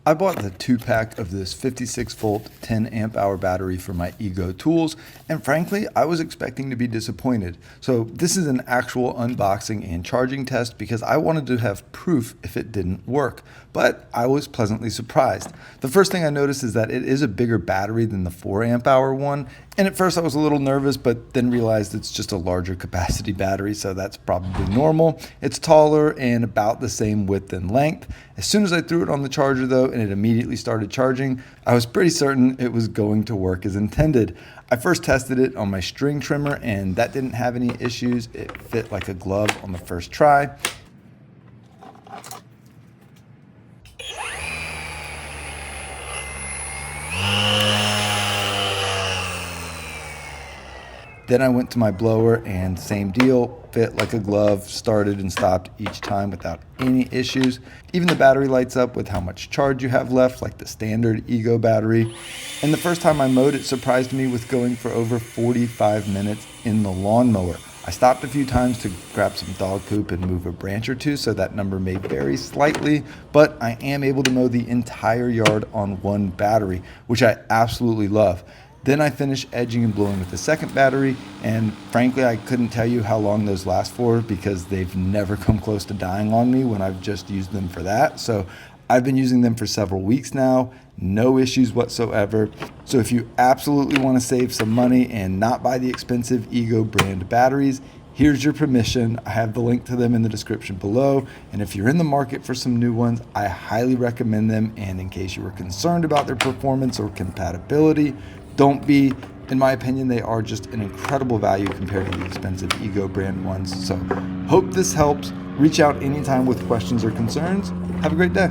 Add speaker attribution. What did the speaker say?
Speaker 1: I bought the 2-pack of this 56 volt 10 amp hour battery for my Ego tools, and frankly I was expecting to be disappointed. So this is an actual unboxing and charging test because I wanted to have proof if it didn't work, but I was pleasantly surprised. The first thing I noticed is that it is a bigger battery than the 4 amp hour one, and at first I was a little nervous but then realized it's just a larger capacity battery, so that's probably normal. It's taller and about the same width and length. As soon as I threw it on the charger though, and it immediately started charging, I was pretty certain it was going to work as intended. I first tested it on my string trimmer and that didn't have any issues. It fit like a glove on the first try. Then I went to my blower and same deal, fit like a glove, started and stopped each time without any issues. Even the battery lights up with how much charge you have left, like the standard Ego battery. And the first time I mowed, it surprised me with going for over 45 minutes in the lawnmower. I stopped a few times to grab some dog poop and move a branch or two, so that number may vary slightly, but I am able to mow the entire yard on one battery, which I absolutely love. Then I finished edging and blowing with the second battery, and frankly I couldn't tell you how long those last for because they've never come close to dying on me when I've just used them for that. So I've been using them for several weeks now, no issues whatsoever. So if you absolutely want to save some money and not buy the expensive Ego brand batteries, here's your permission. I have the link to them in the description below. And if you're in the market for some new ones, I highly recommend them. And in case you were concerned about their performance or compatibility, don't be. In my opinion, they are just an incredible value compared to the expensive Ego brand ones. So hope this helps. Reach out anytime with questions or concerns. Have a great day.